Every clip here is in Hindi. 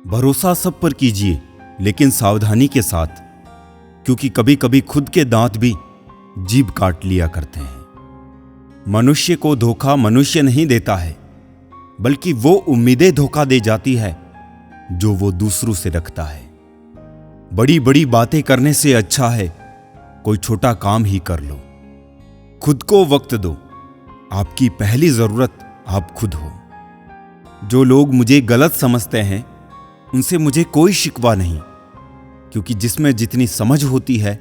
भरोसा सब पर कीजिए, लेकिन सावधानी के साथ, क्योंकि कभी कभी खुद के दांत भी जीभ काट लिया करते हैं। मनुष्य को धोखा मनुष्य नहीं देता है, बल्कि वो उम्मीदें धोखा दे जाती है जो वो दूसरों से रखता है। बड़ी बड़ी बातें करने से अच्छा है कोई छोटा काम ही कर लो। खुद को वक्त दो, आपकी पहली जरूरत आप खुद हो। जो लोग मुझे गलत समझते हैं उनसे मुझे कोई शिकवा नहीं, क्योंकि जिसमें जितनी समझ होती है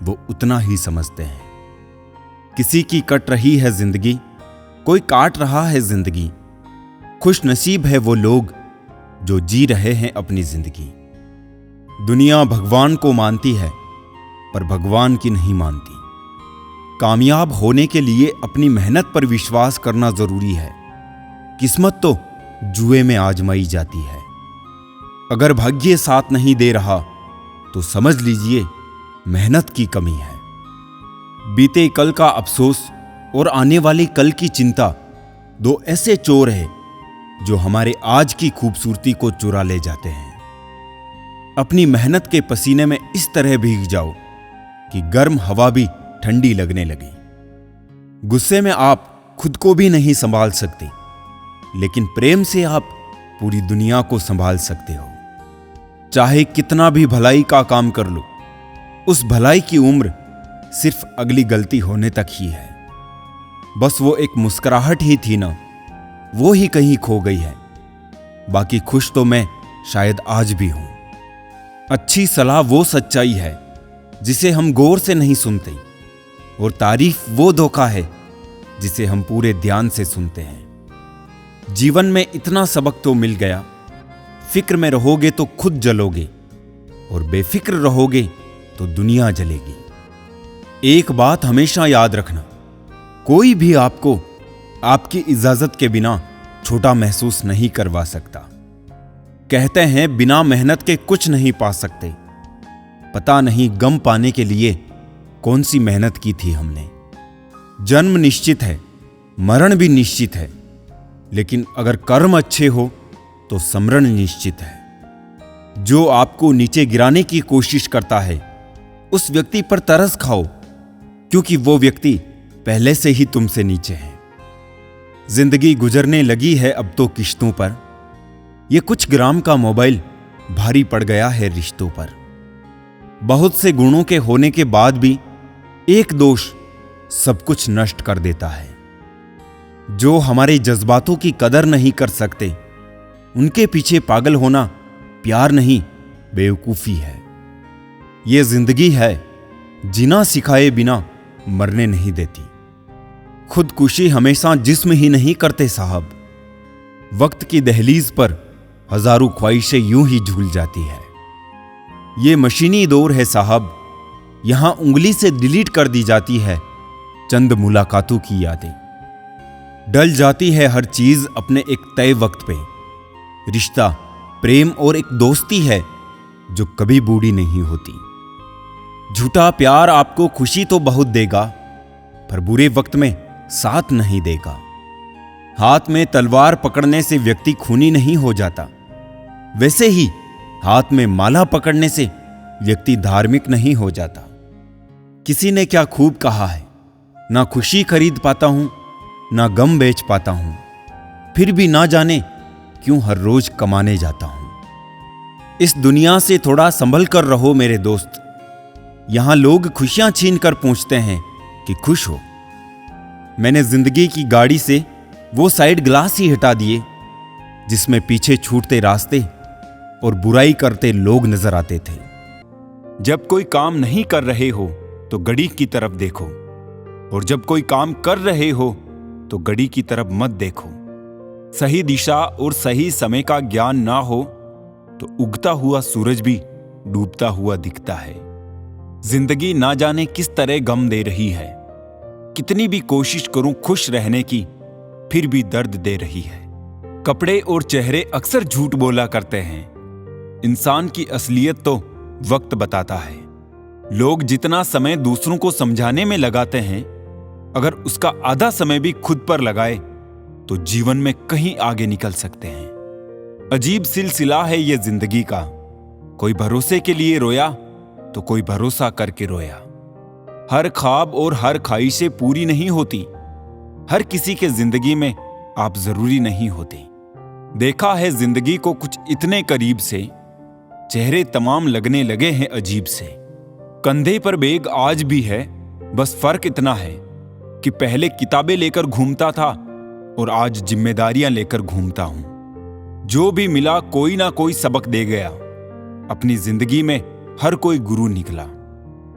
वो उतना ही समझते हैं। किसी की कट रही है जिंदगी, कोई काट रहा है जिंदगी। खुश नसीब है वो लोग जो जी रहे हैं अपनी जिंदगी। दुनिया भगवान को मानती है पर भगवान की नहीं मानती। कामयाब होने के लिए अपनी मेहनत पर विश्वास करना जरूरी है। किस्मत तो जुए में आजमाई जाती है। अगर भाग्य साथ नहीं दे रहा तो समझ लीजिए मेहनत की कमी है। बीते कल का अफसोस और आने वाले कल की चिंता दो ऐसे चोर हैं जो हमारे आज की खूबसूरती को चुरा ले जाते हैं। अपनी मेहनत के पसीने में इस तरह भीग जाओ कि गर्म हवा भी ठंडी लगने लगे। गुस्से में आप खुद को भी नहीं संभाल सकते, लेकिन प्रेम से आप पूरी दुनिया को संभाल सकते हो। चाहे कितना भी भलाई का काम कर लो, उस भलाई की उम्र सिर्फ अगली गलती होने तक ही है। बस वो एक मुस्कुराहट ही थी ना, वो ही कहीं खो गई है। बाकी खुश तो मैं शायद आज भी हूं। अच्छी सलाह वो सच्चाई है जिसे हम गौर से नहीं सुनते, और तारीफ वो धोखा है जिसे हम पूरे ध्यान से सुनते हैं। जीवन में इतना सबक तो मिल गया, फिक्र में रहोगे तो खुद जलोगे, और बेफिक्र रहोगे तो दुनिया जलेगी। एक बात हमेशा याद रखना, कोई भी आपको आपकी इजाजत के बिना छोटा महसूस नहीं करवा सकता। कहते हैं बिना मेहनत के कुछ नहीं पा सकते। पता नहीं गम पाने के लिए कौन सी मेहनत की थी हमने। जन्म निश्चित है, मरण भी निश्चित है, लेकिन अगर कर्म अच्छे हो तो समरण निश्चित है। जो आपको नीचे गिराने की कोशिश करता है उस व्यक्ति पर तरस खाओ, क्योंकि वो व्यक्ति पहले से ही तुमसे नीचे है। जिंदगी गुजरने लगी है अब तो किश्तों पर। ये कुछ ग्राम का मोबाइल भारी पड़ गया है रिश्तों पर। बहुत से गुणों के होने के बाद भी एक दोष सब कुछ नष्ट कर देता है। जो हमारे जज्बातों की कदर नहीं कर सकते, उनके पीछे पागल होना प्यार नहीं बेवकूफी है। ये जिंदगी है, जीना सिखाए बिना मरने नहीं देती। खुदकुशी हमेशा जिस्म ही नहीं करते साहब। वक्त की दहलीज पर हजारों ख्वाहिशें यूं ही झूल जाती है। ये मशीनी दौर है साहब, यहां उंगली से डिलीट कर दी जाती है चंद मुलाकातों की यादें। डल जाती है हर चीज अपने एक तय वक्त पे। रिश्ता, प्रेम और एक दोस्ती है जो कभी बूढ़ी नहीं होती। झूठा प्यार आपको खुशी तो बहुत देगा, पर बुरे वक्त में साथ नहीं देगा। हाथ में तलवार पकड़ने से व्यक्ति खूनी नहीं हो जाता, वैसे ही हाथ में माला पकड़ने से व्यक्ति धार्मिक नहीं हो जाता। किसी ने क्या खूब कहा है, ना खुशी खरीद पाता हूं, ना गम बेच पाता हूं, फिर भी ना जाने क्यों हर रोज कमाने जाता हूं। इस दुनिया से थोड़ा संभल कर रहो मेरे दोस्त। यहां लोग खुशियां छीन कर पूछते हैं कि खुश हो। मैंने जिंदगी की गाड़ी से वो साइड ग्लास ही हटा दिए जिसमें पीछे छूटते रास्ते और बुराई करते लोग नजर आते थे। जब कोई काम नहीं कर रहे हो तो घड़ी की तरफ देखो, और जब कोई काम कर रहे हो तो घड़ी की तरफ मत देखो। सही दिशा और सही समय का ज्ञान ना हो तो उगता हुआ सूरज भी डूबता हुआ दिखता है। जिंदगी ना जाने किस तरह गम दे रही है। कितनी भी कोशिश करूं खुश रहने की, फिर भी दर्द दे रही है। कपड़े और चेहरे अक्सर झूठ बोला करते हैं। इंसान की असलियत तो वक्त बताता है। लोग जितना समय दूसरों को समझाने में लगाते हैं, अगर उसका आधा समय भी खुद पर लगाए तो जीवन में कहीं आगे निकल सकते हैं। अजीब सिलसिला है ये जिंदगी का, कोई भरोसे के लिए रोया तो कोई भरोसा करके रोया। हर ख्वाब और हर ख्वाहिशें पूरी नहीं होती, हर किसी के जिंदगी में आप जरूरी नहीं होते। देखा है जिंदगी को कुछ इतने करीब से, चेहरे तमाम लगने लगे हैं अजीब से। कंधे पर बैग आज भी है, बस फर्क इतना है कि पहले किताबें लेकर घूमता था और आज जिम्मेदारियां लेकर घूमता हूं। जो भी मिला कोई ना कोई सबक दे गया, अपनी जिंदगी में हर कोई गुरु निकला।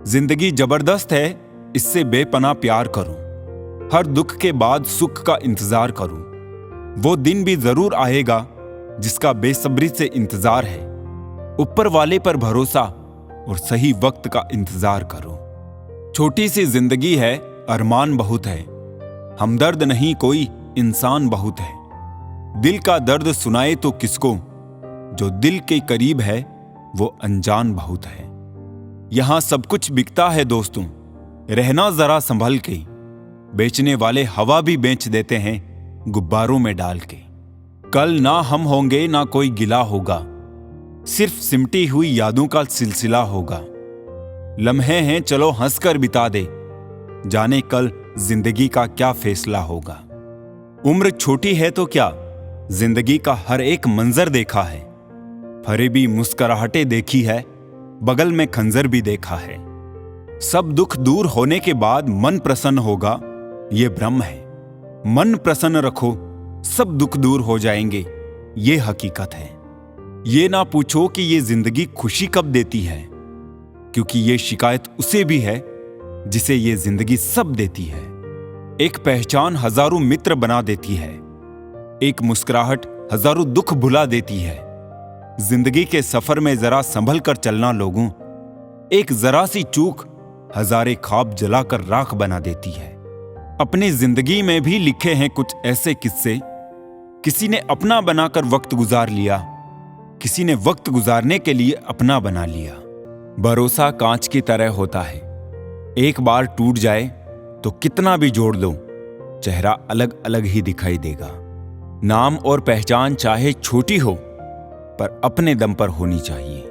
जिंदगी जबरदस्त है, इससे बेपनाह प्यार करो। हर दुख के बाद सुख का इंतजार करो। वो दिन भी जरूर आएगा जिसका बेसब्री से इंतजार है। ऊपर वाले पर भरोसा और सही वक्त का इंतजार करो। छोटी सी जिंदगी है, अरमान बहुत है। हमदर्द नहीं कोई, इंसान बहुत है। दिल का दर्द सुनाए तो किसको, जो दिल के करीब है वो अनजान बहुत है। यहां सब कुछ बिकता है दोस्तों, रहना जरा संभल के। बेचने वाले हवा भी बेच देते हैं गुब्बारों में डाल के। कल ना हम होंगे ना कोई गिला होगा, सिर्फ सिमटी हुई यादों का सिलसिला होगा। लम्हे हैं चलो हंसकर बिता दे, जाने कल जिंदगी का क्या फैसला होगा। उम्र छोटी है तो क्या, जिंदगी का हर एक मंजर देखा है। फरेबी मुस्कुराहटें देखी है, बगल में खंजर भी देखा है। सब दुख दूर होने के बाद मन प्रसन्न होगा, ये भ्रम है। मन प्रसन्न रखो, सब दुख दूर हो जाएंगे, ये हकीकत है। ये ना पूछो कि ये जिंदगी खुशी कब देती है, क्योंकि ये शिकायत उसे भी है जिसे ये जिंदगी सब देती है। एक पहचान हजारों मित्र बना देती है, एक मुस्कुराहट हजारों दुख भुला देती है। जिंदगी के सफर में जरा संभल कर चलना लोगों, एक जरा सी चूक हजारे ख्वाब जलाकर राख बना देती है। अपनी जिंदगी में भी लिखे हैं कुछ ऐसे किस्से, किसी ने अपना बनाकर वक्त गुजार लिया, किसी ने वक्त गुजारने के लिए अपना बना लिया। भरोसा कांच की तरह होता है, एक बार टूट जाए तो कितना भी जोड़ लो, चेहरा अलग अलग ही दिखाई देगा। नाम और पहचान चाहे छोटी हो, पर अपने दम पर होनी चाहिए।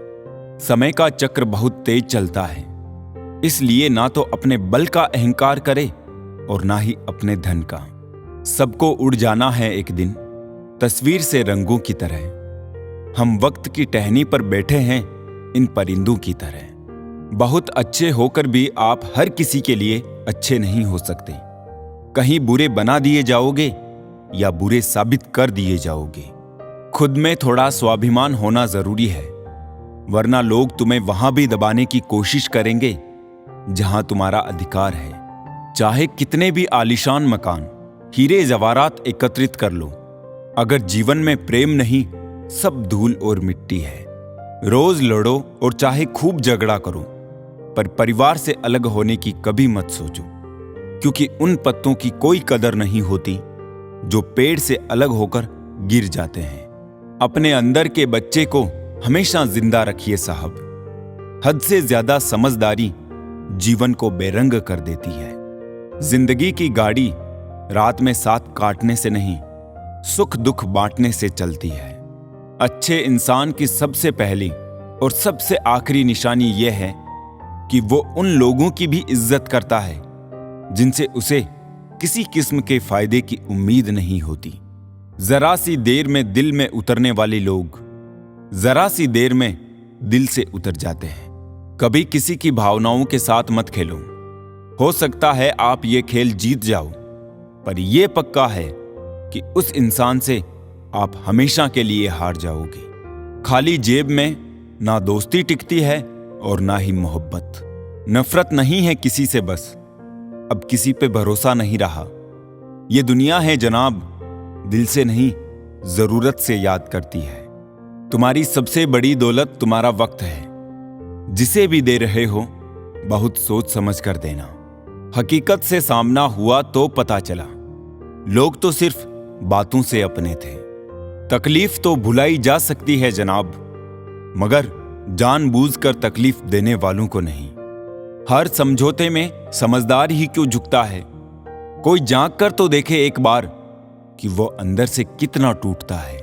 समय का चक्र बहुत तेज चलता है, इसलिए ना तो अपने बल का अहंकार करे और ना ही अपने धन का। सबको उड़ जाना है एक दिन, तस्वीर से रंगों की तरह। हम वक्त की टहनी पर बैठे हैं इन परिंदों की तरह। बहुत अच्छे होकर भी आप हर किसी के लिए अच्छे नहीं हो सकते। कहीं बुरे बना दिए जाओगे या बुरे साबित कर दिए जाओगे। खुद में थोड़ा स्वाभिमान होना जरूरी है, वरना लोग तुम्हें वहां भी दबाने की कोशिश करेंगे जहां तुम्हारा अधिकार है। चाहे कितने भी आलीशान मकान, हीरे जवाहरात एकत्रित कर लो, अगर जीवन में प्रेम नहीं, सब धूल और मिट्टी है। रोज लड़ो और चाहे खूब झगड़ा करो, पर परिवार से अलग होने की कभी मत सोचो, क्योंकि उन पत्तों की कोई कदर नहीं होती जो पेड़ से अलग होकर गिर जाते हैं। अपने अंदर के बच्चे को हमेशा जिंदा रखिए साहब। हद से ज्यादा समझदारी जीवन को बेरंग कर देती है। जिंदगी की गाड़ी रात में साथ काटने से नहीं, सुख दुख बांटने से चलती है। अच्छे इंसान की सबसे पहली और सबसे आखिरी निशानी यह है कि वो उन लोगों की भी इज्जत करता है जिनसे उसे किसी किस्म के फायदे की उम्मीद नहीं होती। जरा सी देर में दिल में उतरने वाले लोग जरा सी देर में दिल से उतर जाते हैं। कभी किसी की भावनाओं के साथ मत खेलो। हो सकता है आप ये खेल जीत जाओ, पर यह पक्का है कि उस इंसान से आप हमेशा के लिए हार जाओगे। खाली जेब में ना दोस्ती टिकती है और ना ही मोहब्बत। नफरत नहीं है किसी से, बस अब किसी पे भरोसा नहीं रहा। ये दुनिया है जनाब, दिल से नहीं जरूरत से याद करती है। तुम्हारी सबसे बड़ी दौलत तुम्हारा वक्त है। जिसे भी दे रहे हो बहुत सोच समझ कर देना। हकीकत से सामना हुआ तो पता चला, लोग तो सिर्फ बातों से अपने थे। तकलीफ तो भुलाई जा सकती है जनाब, मगर जानबूझकर तकलीफ देने वालों को नहीं। हर समझौते में समझदार ही क्यों झुकता है। कोई झांक कर तो देखे एक बार कि वो अंदर से कितना टूटता है।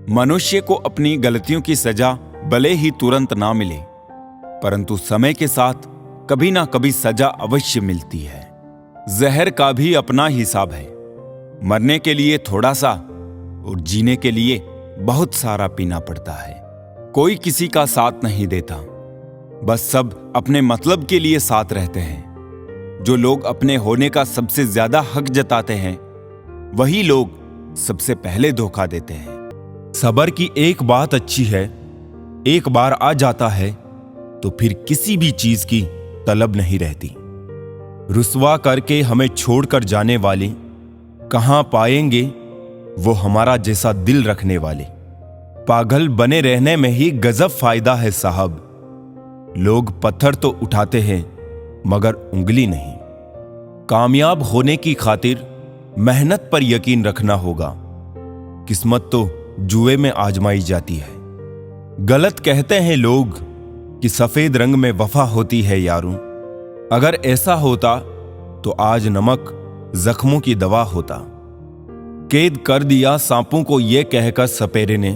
मनुष्य को अपनी गलतियों की सजा भले ही तुरंत ना मिले, परंतु समय के साथ कभी ना कभी सजा अवश्य मिलती है। जहर का भी अपना हिसाब है। मरने के लिए थोड़ा सा और जीने के लिए बहुत सारा पीना पड़ता है। कोई किसी का साथ नहीं देता, बस सब अपने मतलब के लिए साथ रहते हैं। जो लोग अपने होने का सबसे ज्यादा हक जताते हैं, वही लोग सबसे पहले धोखा देते हैं। सबर की एक बात अच्छी है, एक बार आ जाता है तो फिर किसी भी चीज की तलब नहीं रहती। रुसवा करके हमें छोड़कर जाने वाले कहां पाएंगे वो हमारा जैसा दिल रखने वाले। पागल बने रहने में ही गजब फायदा है साहब। लोग पत्थर तो उठाते हैं मगर उंगली नहीं। कामयाब होने की खातिर मेहनत पर यकीन रखना होगा। किस्मत तो जुए में आजमाई जाती है। गलत कहते हैं लोग कि सफेद रंग में वफा होती है यारों। अगर ऐसा होता तो आज नमक जख्मों की दवा होता। कैद कर दिया सांपों को यह कहकर सपेरे ने,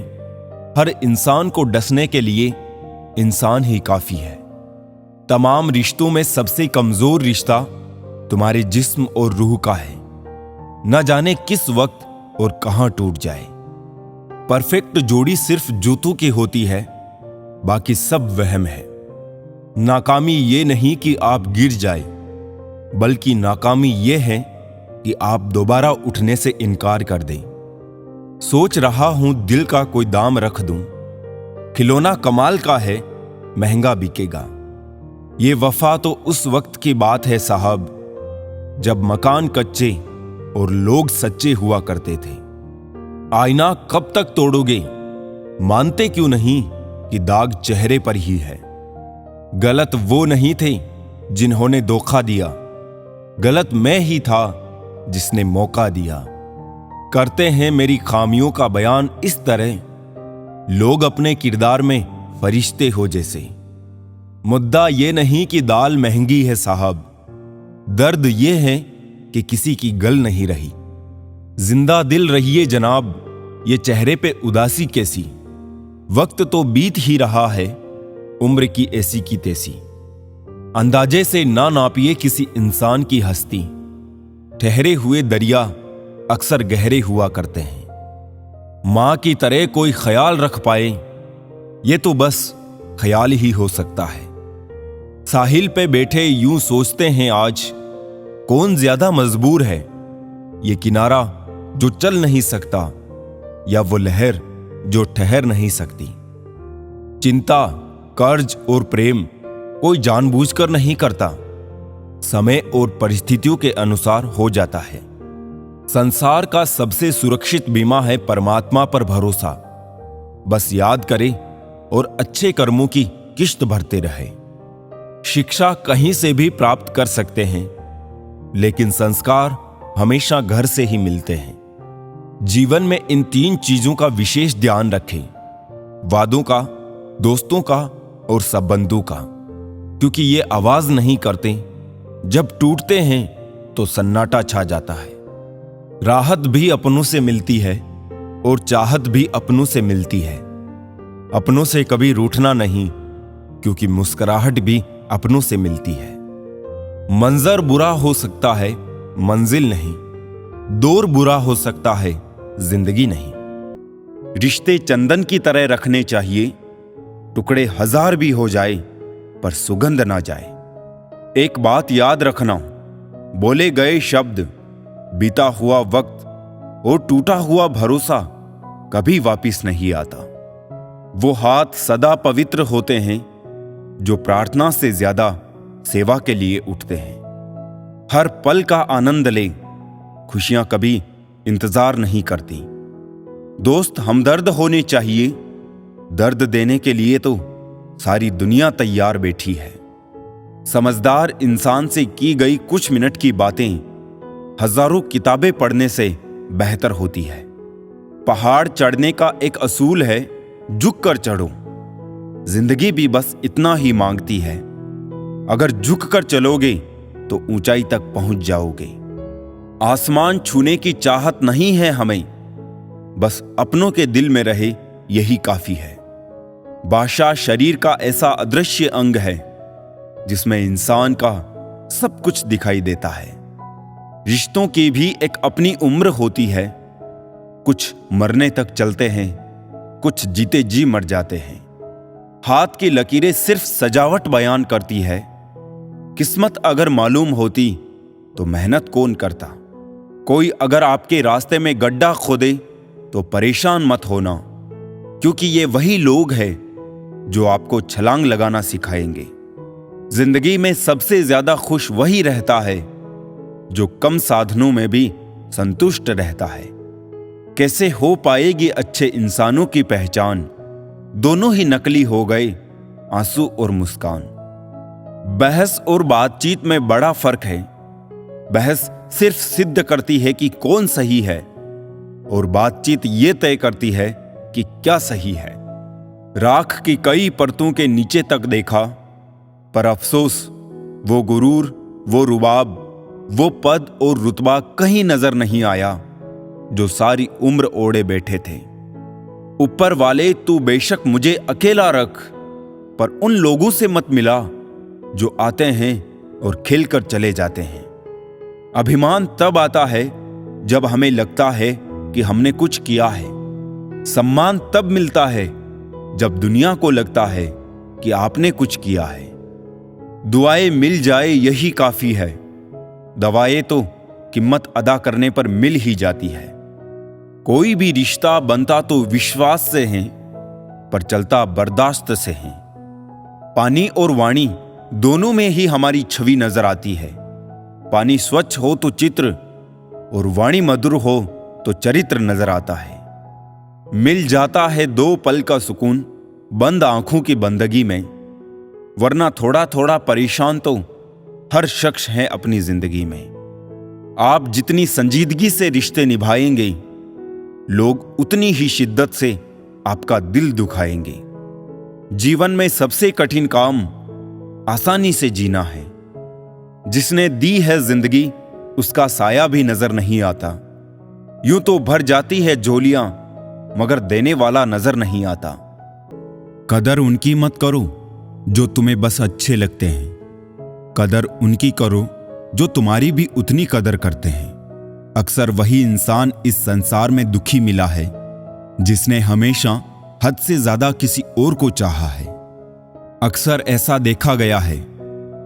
हर इंसान को डसने के लिए इंसान ही काफी है। तमाम रिश्तों में सबसे कमजोर रिश्ता तुम्हारे जिस्म और रूह का है। न जाने किस वक्त और कहां टूट जाए। परफेक्ट जोड़ी सिर्फ जूतों की होती है, बाकी सब वहम है। नाकामी ये नहीं कि आप गिर जाए, बल्कि नाकामी ये है कि आप दोबारा उठने से इनकार कर दें। सोच रहा हूं दिल का कोई दाम रख दूं। खिलौना कमाल का है, महंगा बिकेगा। ये वफा तो उस वक्त की बात है साहब, जब मकान कच्चे और लोग सच्चे हुआ करते थे। आईना कब तक तोड़ोगे? मानते क्यों नहीं कि दाग चेहरे पर ही है। गलत वो नहीं थे जिन्होंने धोखा दिया, गलत मैं ही था जिसने मौका दिया। करते हैं मेरी खामियों का बयान इस तरह, लोग अपने किरदार में फरिश्ते हो जैसे। मुद्दा ये नहीं कि दाल महंगी है साहब, दर्द ये है कि किसी की गल नहीं रही। जिंदा दिल रहिए जनाब, ये चेहरे पे उदासी कैसी। वक्त तो बीत ही रहा है, उम्र की ऐसी की तैसी। अंदाजे से ना नापिए किसी इंसान की हस्ती। ठहरे हुए दरिया अक्सर गहरे हुआ करते हैं। मां की तरह कोई ख्याल रख पाए, ये तो बस ख्याल ही हो सकता है। साहिल पे बैठे यूं सोचते हैं आज, कौन ज्यादा मजबूर है, ये किनारा जो चल नहीं सकता या वो लहर जो ठहर नहीं सकती। चिंता, कर्ज और प्रेम कोई जानबूझकर नहीं करता, समय और परिस्थितियों के अनुसार हो जाता है। संसार का सबसे सुरक्षित बीमा है परमात्मा पर भरोसा। बस याद करे और अच्छे कर्मों की किश्त भरते रहे। शिक्षा कहीं से भी प्राप्त कर सकते हैं, लेकिन संस्कार हमेशा घर से ही मिलते हैं। जीवन में इन 3 चीजों का विशेष ध्यान रखें, वादों का, दोस्तों का और संबंधों का, क्योंकि ये आवाज नहीं करते। जब टूटते हैं तो सन्नाटा छा जाता है। राहत भी अपनों से मिलती है और चाहत भी अपनों से मिलती है। अपनों से कभी रूठना नहीं, क्योंकि मुस्कुराहट भी अपनों से मिलती है। मंजर बुरा हो सकता है, मंजिल नहीं। दौर बुरा हो सकता है, जिंदगी नहीं। रिश्ते चंदन की तरह रखने चाहिए, टुकड़े 1000 भी हो जाए पर सुगंध ना जाए। एक बात याद रखना, बोले गए शब्द, बीता हुआ वक्त और टूटा हुआ भरोसा कभी वापिस नहीं आता। वो हाथ सदा पवित्र होते हैं जो प्रार्थना से ज्यादा सेवा के लिए उठते हैं। हर पल का आनंद ले, खुशियां कभी इंतजार नहीं करती। दोस्त हमदर्द होने चाहिए, दर्द देने के लिए तो सारी दुनिया तैयार बैठी है। समझदार इंसान से की गई कुछ मिनट की बातें हजारों किताबें पढ़ने से बेहतर होती है। पहाड़ चढ़ने का एक असूल है, झुक कर चढ़ो। जिंदगी भी बस इतना ही मांगती है, अगर झुक कर चलोगे तो ऊंचाई तक पहुंच जाओगे। आसमान छूने की चाहत नहीं है हमें, बस अपनों के दिल में रहे यही काफी है। भाषा शरीर का ऐसा अदृश्य अंग है जिसमें इंसान का सब कुछ दिखाई देता है। रिश्तों की भी एक अपनी उम्र होती है। कुछ मरने तक चलते हैं, कुछ जीते जी मर जाते हैं। हाथ की लकीरें सिर्फ सजावट बयान करती है। किस्मत अगर मालूम होती तो मेहनत कौन करता। कोई अगर आपके रास्ते में गड्ढा खोदे तो परेशान मत होना, क्योंकि ये वही लोग हैं जो आपको छलांग लगाना सिखाएंगे। जिंदगी में सबसे ज्यादा खुश वही रहता है जो कम साधनों में भी संतुष्ट रहता है। कैसे हो पाएगी अच्छे इंसानों की पहचान, दोनों ही नकली हो गए, आंसू और मुस्कान। बहस और बातचीत में बड़ा फर्क है। बहस सिर्फ सिद्ध करती है कि कौन सही है, और बातचीत ये तय करती है कि क्या सही है। राख की कई परतों के नीचे तक देखा, पर अफसोस वो गुरूर, वो रुबाब, वो पद और रुतबा कहीं नजर नहीं आया जो सारी उम्र ओढ़े बैठे थे। ऊपर वाले तू बेशक मुझे अकेला रख, पर उन लोगों से मत मिला जो आते हैं और खिलकर चले जाते हैं। अभिमान तब आता है जब हमें लगता है कि हमने कुछ किया है। सम्मान तब मिलता है जब दुनिया को लगता है कि आपने कुछ किया है। दुआएं मिल जाए यही काफी है। दवाएं तो कीमत अदा करने पर मिल ही जाती है। कोई भी रिश्ता बनता तो विश्वास से है, पर चलता बर्दाश्त से है। पानी और वाणी दोनों में ही हमारी छवि नजर आती है। पानी स्वच्छ हो तो चित्र, और वाणी मधुर हो तो चरित्र नजर आता है। मिल जाता है 2 पल का सुकून बंद आंखों की बंदगी में, वरना थोड़ा थोड़ा परेशान तो हर शख्स है अपनी जिंदगी में। आप जितनी संजीदगी से रिश्ते निभाएंगे, लोग उतनी ही शिद्दत से आपका दिल दुखाएंगे। जीवन में सबसे कठिन काम आसानी से जीना है। जिसने दी है जिंदगी उसका साया भी नजर नहीं आता। यूं तो भर जाती है झोलियां, मगर देने वाला नजर नहीं आता। कदर उनकी मत करो जो तुम्हें बस अच्छे लगते हैं, कदर उनकी करो जो तुम्हारी भी उतनी कदर करते हैं। अक्सर वही इंसान इस संसार में दुखी मिला है जिसने हमेशा हद से ज्यादा किसी और को चाहा है। अक्सर ऐसा देखा गया है,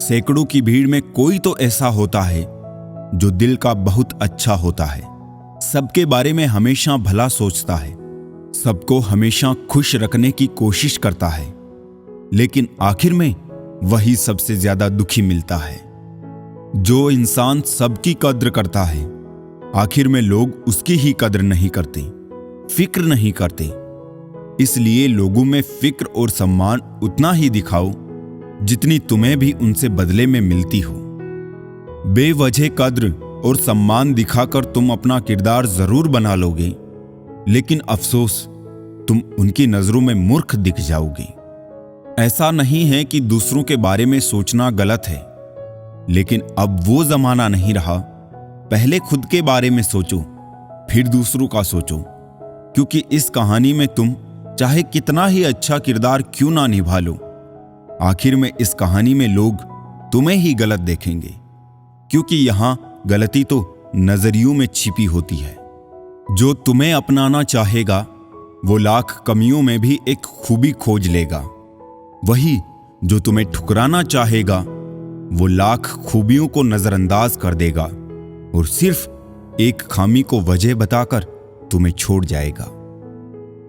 सैकड़ों की भीड़ में कोई तो ऐसा होता है जो दिल का बहुत अच्छा होता है, सबके बारे में हमेशा भला सोचता है, सबको हमेशा खुश रखने की कोशिश करता है, लेकिन आखिर में वही सबसे ज्यादा दुखी मिलता है। जो इंसान सबकी कद्र करता है, आखिर में लोग उसकी ही कद्र नहीं करते, फिक्र नहीं करते। इसलिए लोगों में फिक्र और सम्मान उतना ही दिखाओ जितनी तुम्हें भी उनसे बदले में मिलती हो। बेवजह कद्र और सम्मान दिखाकर तुम अपना किरदार जरूर बना लोगे, लेकिन अफसोस तुम उनकी नजरों में मूर्ख दिख जाओगे। ऐसा नहीं है कि दूसरों के बारे में सोचना गलत है, लेकिन अब वो जमाना नहीं रहा। पहले खुद के बारे में सोचो, फिर दूसरों का सोचो, क्योंकि इस कहानी में तुम चाहे कितना ही अच्छा किरदार क्यों ना निभा लो, आखिर में इस कहानी में लोग तुम्हें ही गलत देखेंगे, क्योंकि यहां गलती तो नजरियों में छिपी होती है। जो तुम्हें अपनाना चाहेगा वो लाख कमियों में भी एक खूबी खोज लेगा। वही जो तुम्हें ठुकराना चाहेगा वो लाख खूबियों को नजरअंदाज कर देगा और सिर्फ एक खामी को वजह बताकर तुम्हें छोड़ जाएगा।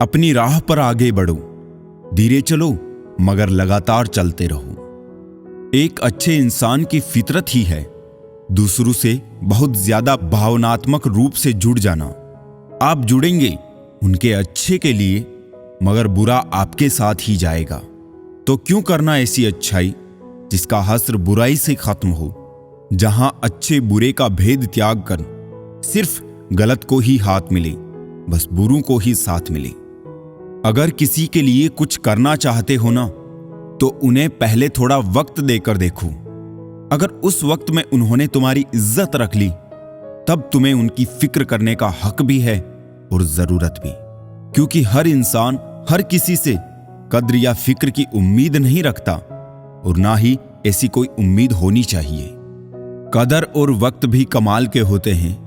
अपनी राह पर आगे बढ़ो, धीरे चलो मगर लगातार चलते रहो। एक अच्छे इंसान की फितरत ही है दूसरों से बहुत ज्यादा भावनात्मक रूप से जुड़ जाना। आप जुड़ेंगे उनके अच्छे के लिए, मगर बुरा आपके साथ ही जाएगा। तो क्यों करना ऐसी अच्छाई जिसका हस्र बुराई से खत्म हो, जहां अच्छे बुरे का भेद त्याग कर सिर्फ गलत को ही हाथ मिले, बस बुरों को ही साथ मिले। अगर किसी के लिए कुछ करना चाहते हो ना, तो उन्हें पहले थोड़ा वक्त देकर देखो। अगर उस वक्त में उन्होंने तुम्हारी इज्जत रख ली, तब तुम्हें उनकी फिक्र करने का हक भी है और जरूरत भी, क्योंकि हर इंसान हर किसी से कद्र या फिक्र की उम्मीद नहीं रखता और ना ही ऐसी कोई उम्मीद होनी चाहिए। कदर और वक्त भी कमाल के होते हैं।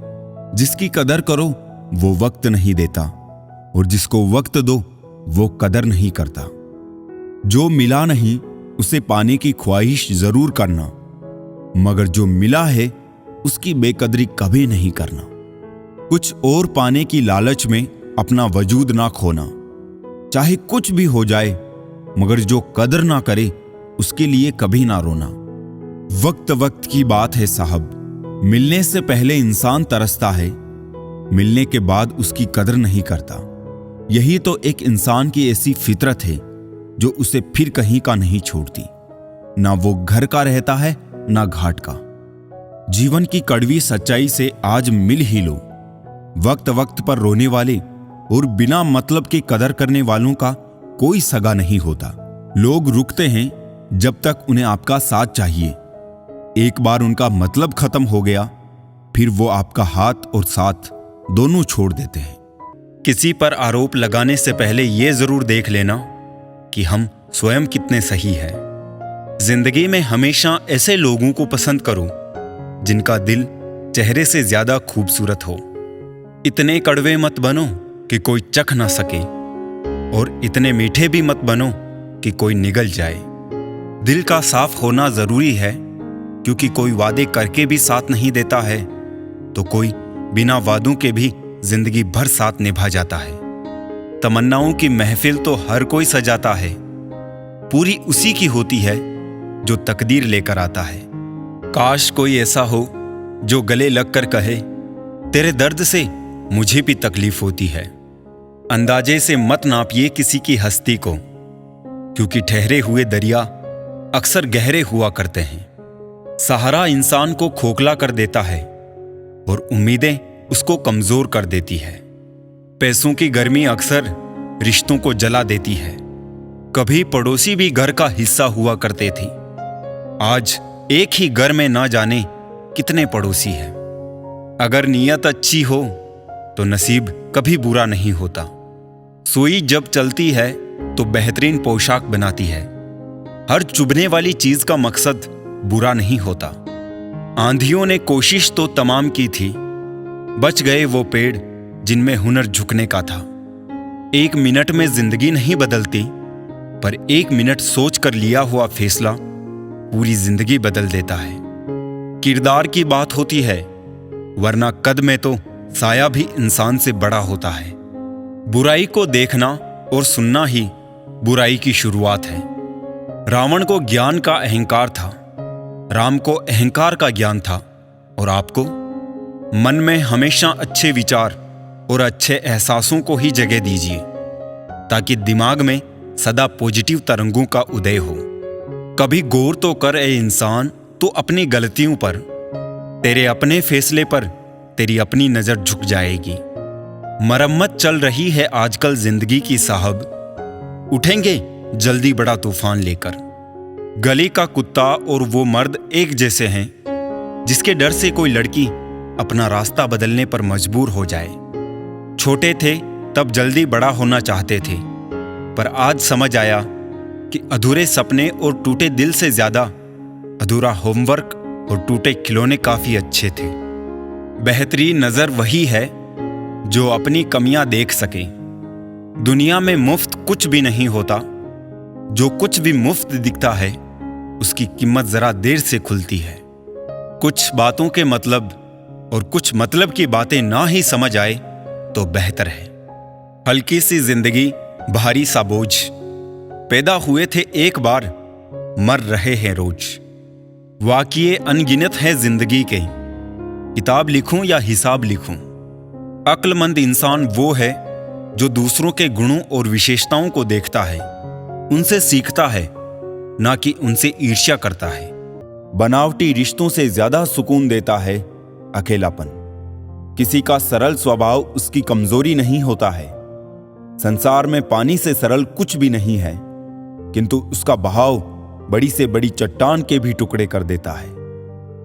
जिसकी कदर करो वो वक्त नहीं देता और जिसको वक्त दो वो कदर नहीं करता। जो मिला नहीं उसे पाने की ख्वाहिश जरूर करना, मगर जो मिला है उसकी बेकदरी कभी नहीं करना। कुछ और पाने की लालच में अपना वजूद ना खोना। चाहे कुछ भी हो जाए, मगर जो कदर ना करे उसके लिए कभी ना रोना। वक्त वक्त की बात है साहब। मिलने से पहले इंसान तरसता है, मिलने के बाद उसकी कदर नहीं करता। यही तो एक इंसान की ऐसी फितरत है जो उसे फिर कहीं का नहीं छोड़ती। ना वो घर का रहता है ना घाट का। जीवन की कड़वी सच्चाई से आज मिल ही लो। वक्त वक्त पर रोने वाले और बिना मतलब के कदर करने वालों का कोई सगा नहीं होता। लोग रुकते हैं जब तक उन्हें आपका साथ चाहिए। एक बार उनका मतलब खत्म हो गया, फिर वो आपका हाथ और साथ दोनों छोड़ देते हैं। किसी पर आरोप लगाने से पहले ये जरूर देख लेना कि हम स्वयं कितने सही हैं। जिंदगी में हमेशा ऐसे लोगों को पसंद करो जिनका दिल चेहरे से ज्यादा खूबसूरत हो। इतने कड़वे मत बनो कि कोई चख ना सके और इतने मीठे भी मत बनो कि कोई निगल जाए। दिल का साफ होना जरूरी है, क्योंकि कोई वादे करके भी साथ नहीं देता है तो कोई बिना वादों के भी जिंदगी भर साथ निभा जाता है। तमन्नाओं की महफिल तो हर कोई सजाता है, पूरी उसी की होती है जो तकदीर लेकर आता है। काश कोई ऐसा हो जो गले लगकर कहे, तेरे दर्द से मुझे भी तकलीफ होती है। अंदाजे से मत नापिए किसी की हस्ती को, क्योंकि ठहरे हुए दरिया अक्सर गहरे हुआ करते हैं। सहारा इंसान को खोखला कर देता है और उम्मीदें उसको कमजोर कर देती है। पैसों की गर्मी अक्सर रिश्तों को जला देती है। कभी पड़ोसी भी घर का हिस्सा हुआ करते थे, आज एक ही घर में ना जाने कितने पड़ोसी हैं। अगर नीयत अच्छी हो तो नसीब कभी बुरा नहीं होता। सुई जब चलती है तो बेहतरीन पोशाक बनाती है। हर चुभने वाली चीज का मकसद बुरा नहीं होता। आंधियों ने कोशिश तो तमाम की थी, बच गए वो पेड़ जिनमें हुनर झुकने का था। एक मिनट में जिंदगी नहीं बदलती, पर एक मिनट सोच कर लिया हुआ फैसला पूरी जिंदगी बदल देता है। किरदार की बात होती है, वरना कद में तो साया भी इंसान से बड़ा होता है। बुराई को देखना और सुनना ही बुराई की शुरुआत है। रावण को ज्ञान का अहंकार था, राम को अहंकार का ज्ञान था। और आपको मन में हमेशा अच्छे विचार और अच्छे एहसासों को ही जगह दीजिए, ताकि दिमाग में सदा पॉजिटिव तरंगों का उदय हो। कभी गौर तो कर ए इंसान तो अपनी गलतियों पर, तेरे अपने फैसले पर तेरी अपनी नजर झुक जाएगी। मरम्मत चल रही है आजकल जिंदगी की साहब, उठेंगे जल्दी बड़ा तूफान लेकर। गली का कुत्ता और वो मर्द एक जैसे हैं, जिसके डर से कोई लड़की अपना रास्ता बदलने पर मजबूर हो जाए। छोटे थे तब जल्दी बड़ा होना चाहते थे, पर आज समझ आया कि अधूरे सपने और टूटे दिल से ज्यादा अधूरा होमवर्क और टूटे खिलौने काफी अच्छे थे। बेहतरीन नजर वही है जो अपनी कमियां देख सके। दुनिया में मुफ्त कुछ भी नहीं होता। जो कुछ भी मुफ्त दिखता है उसकी कीमत जरा देर से खुलती है। कुछ बातों के मतलब और कुछ मतलब की बातें ना ही समझ आए तो बेहतर है। हल्की सी जिंदगी भारी सा बोझ। पैदा हुए थे एक बार, मर रहे हैं रोज। वाक़िए अनगिनत है जिंदगी के, किताब लिखूं या हिसाब लिखूं। अक्लमंद इंसान वो है जो दूसरों के गुणों और विशेषताओं को देखता है, उनसे सीखता है, ना कि उनसे ईर्ष्या करता है। बनावटी रिश्तों से ज्यादा सुकून देता है अकेलापन। किसी का सरल स्वभाव उसकी कमजोरी नहीं होता है। संसार में पानी से सरल कुछ भी नहीं है, किंतु उसका बहाव बड़ी से बड़ी चट्टान के भी टुकड़े कर देता है।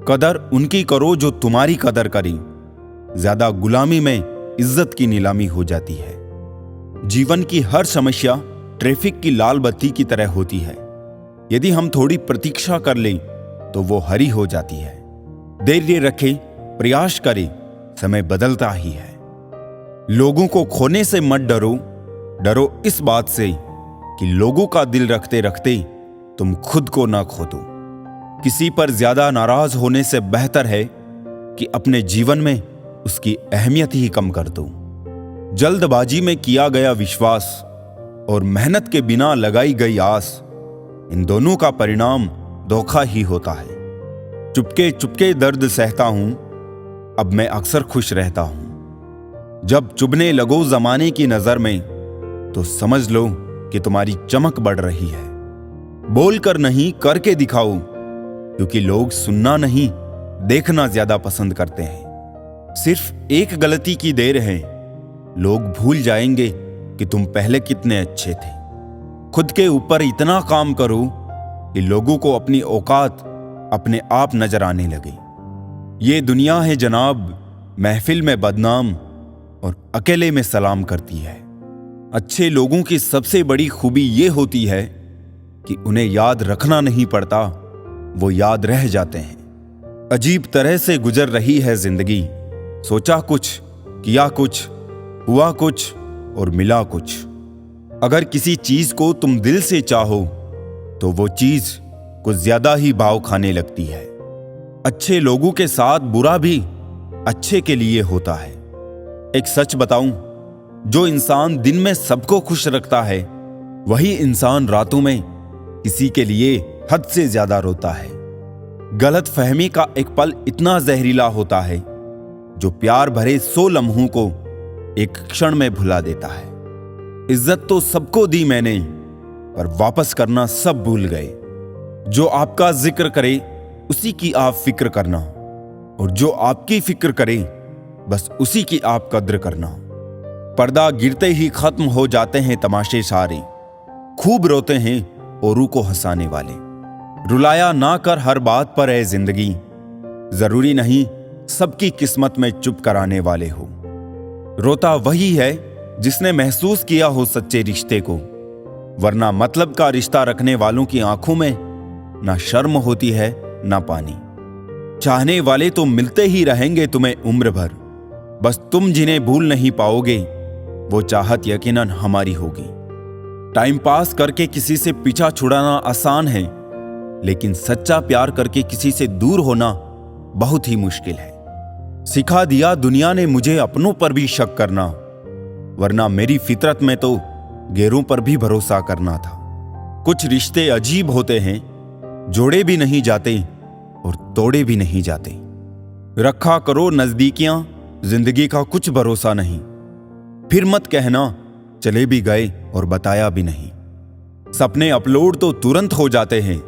कदर उनकी करो जो तुम्हारी कदर करें। ज्यादा गुलामी में इज्जत की नीलामी हो जाती है। जीवन की हर समस्या ट्रैफिक की लाल बत्ती की तरह होती है। यदि हम थोड़ी प्रतीक्षा कर लें तो वो हरी हो जाती है। धैर्य रखें, प्रयास करें, समय बदलता ही है। लोगों को खोने से मत डरो, डरो इस बात से कि लोगों का दिल रखते रखते तुम खुद को ना खो दो। किसी पर ज्यादा नाराज होने से बेहतर है कि अपने जीवन में उसकी अहमियत ही कम कर दो। जल्दबाजी में किया गया विश्वास और मेहनत के बिना लगाई गई आस, इन दोनों का परिणाम धोखा ही होता है। चुपके चुपके दर्द सहता हूं, अब मैं अक्सर खुश रहता हूं। जब चुभने लगो जमाने की नजर में तो समझ लो कि तुम्हारी चमक बढ़ रही है। बोलकर नहीं, करके दिखाओ, क्योंकि लोग सुनना नहीं, देखना ज्यादा पसंद करते हैं। सिर्फ एक गलती की देर है, लोग भूल जाएंगे कि तुम पहले कितने अच्छे थे। खुद के ऊपर इतना काम करो कि लोगों को अपनी औकात अपने आप नजर आने लगे। ये दुनिया है जनाब, महफिल में बदनाम और अकेले में सलाम करती है। अच्छे लोगों की सबसे बड़ी खूबी ये होती है कि उन्हें याद रखना नहीं पड़ता, वो याद रह जाते हैं। अजीब तरह से गुजर रही है जिंदगी, सोचा कुछ, किया कुछ, हुआ कुछ और मिला कुछ। अगर किसी चीज को तुम दिल से चाहो तो वो चीज कुछ ज्यादा ही भाव खाने लगती है। अच्छे लोगों के साथ बुरा भी अच्छे के लिए होता है। एक सच बताऊं, जो इंसान दिन में सबको खुश रखता है वही इंसान रातों में किसी के लिए हद से ज्यादा रोता है। गलत फहमी का एक पल इतना जहरीला होता है जो प्यार भरे 100 लम्हों को एक क्षण में भुला देता है। इज्जत तो सबको दी मैंने, पर वापस करना सब भूल गए। जो आपका जिक्र करे उसी की आप फिक्र करना, और जो आपकी फिक्र करे बस उसी की आप कद्र करना। पर्दा गिरते ही खत्म हो जाते हैं तमाशे सारे, खूब रोते हैं औरों को हंसाने वाले। रुलाया ना कर हर बात पर है जिंदगी, जरूरी नहीं सबकी किस्मत में चुप कराने वाले हो। रोता वही है जिसने महसूस किया हो सच्चे रिश्ते को, वरना मतलब का रिश्ता रखने वालों की आंखों में ना शर्म होती है ना पानी। चाहने वाले तो मिलते ही रहेंगे तुम्हें उम्र भर, बस तुम जिन्हें भूल नहीं पाओगे वो चाहत यकीनन हमारी होगी। टाइम पास करके किसी से पीछा छुड़ाना आसान है, लेकिन सच्चा प्यार करके किसी से दूर होना बहुत ही मुश्किल है। सिखा दिया दुनिया ने मुझे अपनों पर भी शक करना, वरना मेरी फितरत में तो गैरों पर भी भरोसा करना था। कुछ रिश्ते अजीब होते हैं, जोड़े भी नहीं जाते और तोड़े भी नहीं जाते। रखा करो नजदीकियां, जिंदगी का कुछ भरोसा नहीं। फिर मत कहना चले भी गए और बताया भी नहीं। सपने अपलोड तो तुरंत हो जाते हैं,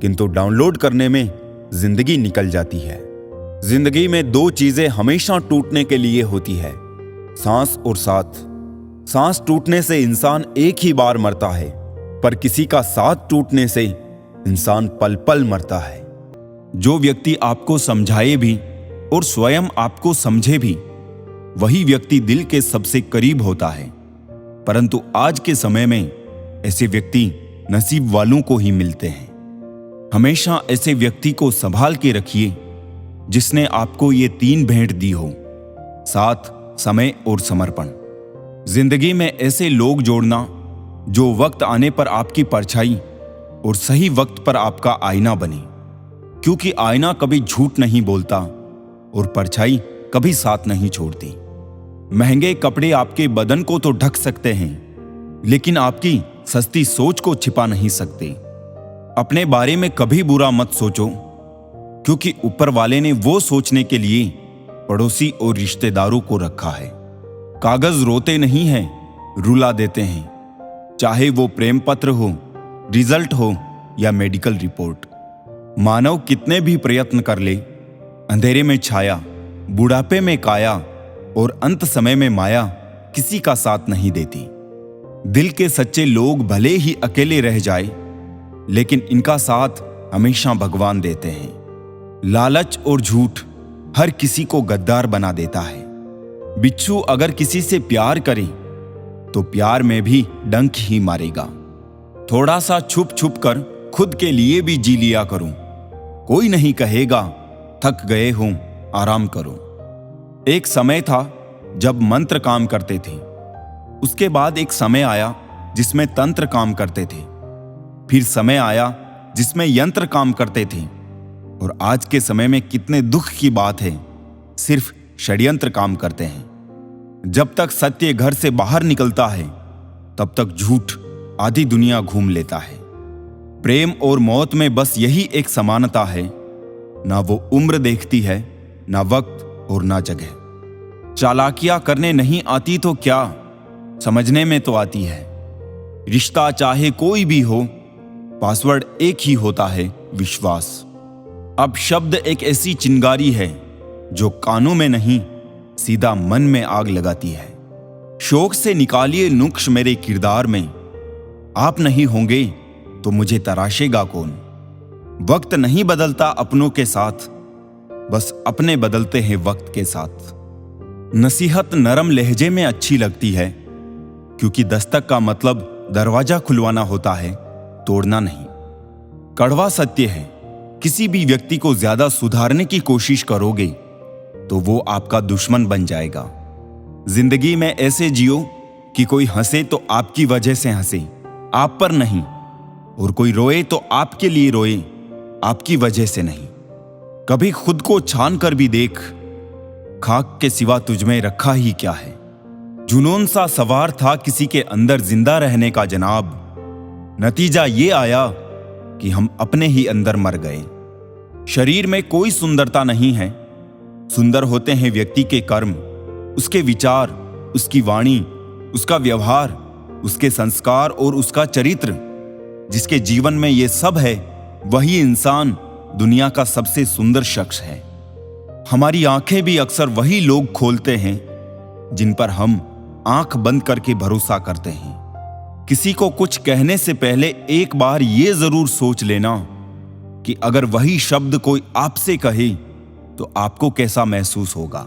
किंतु डाउनलोड करने में जिंदगी निकल जाती है। जिंदगी में 2 चीजें हमेशा टूटने के लिए होती है, सांस और साथ। सांस टूटने से इंसान एक ही बार मरता है, पर किसी का साथ टूटने से इंसान पल पल मरता है। जो व्यक्ति आपको समझाए भी और स्वयं आपको समझे भी, वही व्यक्ति दिल के सबसे करीब होता है। परंतु आज के समय में ऐसे व्यक्ति नसीब वालों को ही मिलते हैं। हमेशा ऐसे व्यक्ति को संभाल के रखिए जिसने आपको ये 3 भेंट दी हो, साथ, समय और समर्पण। जिंदगी में ऐसे लोग जोड़ना जो वक्त आने पर आपकी परछाई और सही वक्त पर आपका आईना बने, क्योंकि आईना कभी झूठ नहीं बोलता और परछाई कभी साथ नहीं छोड़ती। महंगे कपड़े आपके बदन को तो ढक सकते हैं, लेकिन आपकी सस्ती सोच को छिपा नहीं सकते। अपने बारे में कभी बुरा मत सोचो, क्योंकि ऊपर वाले ने वो सोचने के लिए पड़ोसी और रिश्तेदारों को रखा है। कागज रोते नहीं हैं, रुला देते हैं, चाहे वो प्रेम पत्र हो, रिजल्ट हो या मेडिकल रिपोर्ट। मानव कितने भी प्रयत्न कर ले, अंधेरे में छाया, बुढ़ापे में काया और अंत समय में माया किसी का साथ नहीं देती। दिल के सच्चे लोग भले ही अकेले रह जाए, लेकिन इनका साथ हमेशा भगवान देते हैं। लालच और झूठ हर किसी को गद्दार बना देता है। बिच्छू अगर किसी से प्यार करे तो प्यार में भी डंक ही मारेगा। थोड़ा सा छुप छुप कर खुद के लिए भी जी लिया करूं, कोई नहीं कहेगा थक गए हों आराम करो। एक समय था जब मंत्र काम करते थे, उसके बाद एक समय आया जिसमें तंत्र काम करते थे, फिर समय आया जिसमें यंत्र काम करते थे, और आज के समय में कितने दुख की बात है, सिर्फ षड्यंत्र काम करते हैं। जब तक सत्य घर से बाहर निकलता है तब तक झूठ आधी दुनिया घूम लेता है। प्रेम और मौत में बस यही एक समानता है, ना वो उम्र देखती है, ना वक्त और ना जगह। चालाकियां करने नहीं आती तो क्या, समझने में तो आती है। रिश्ता चाहे कोई भी हो, पासवर्ड एक ही होता है, विश्वास। अब शब्द एक ऐसी चिंगारी है जो कानों में नहीं सीधा मन में आग लगाती है। शौक से निकालिए नुक्श मेरे किरदार में, आप नहीं होंगे तो मुझे तराशेगा कौन। वक्त नहीं बदलता अपनों के साथ, बस अपने बदलते हैं वक्त के साथ। नसीहत नरम लहजे में अच्छी लगती है, क्योंकि दस्तक का मतलब दरवाजा खुलवाना होता है, तोड़ना नहीं। कड़वा सत्य है, किसी भी व्यक्ति को ज्यादा सुधारने की कोशिश करोगे तो वो आपका दुश्मन बन जाएगा। जिंदगी में ऐसे जियो कि कोई हंसे तो आपकी वजह से हंसे, आप पर नहीं, और कोई रोए तो आपके लिए रोए, आपकी वजह से नहीं। कभी खुद को छान कर भी देख, खाक के सिवा तुझमें रखा ही क्या है। जुनून सा सवार था किसी के अंदर जिंदा रहने का जनाब, नतीजा ये आया कि हम अपने ही अंदर मर गए। शरीर में कोई सुंदरता नहीं है, सुंदर होते हैं व्यक्ति के कर्म, उसके विचार, उसकी वाणी, उसका व्यवहार, उसके संस्कार और उसका चरित्र। जिसके जीवन में ये सब है वही इंसान दुनिया का सबसे सुंदर शख्स है। हमारी आंखें भी अक्सर वही लोग खोलते हैं जिन पर हम आंख बंद करके भरोसा करते हैं। किसी को कुछ कहने से पहले एक बार ये जरूर सोच लेना कि अगर वही शब्द कोई आपसे कहे तो आपको कैसा महसूस होगा।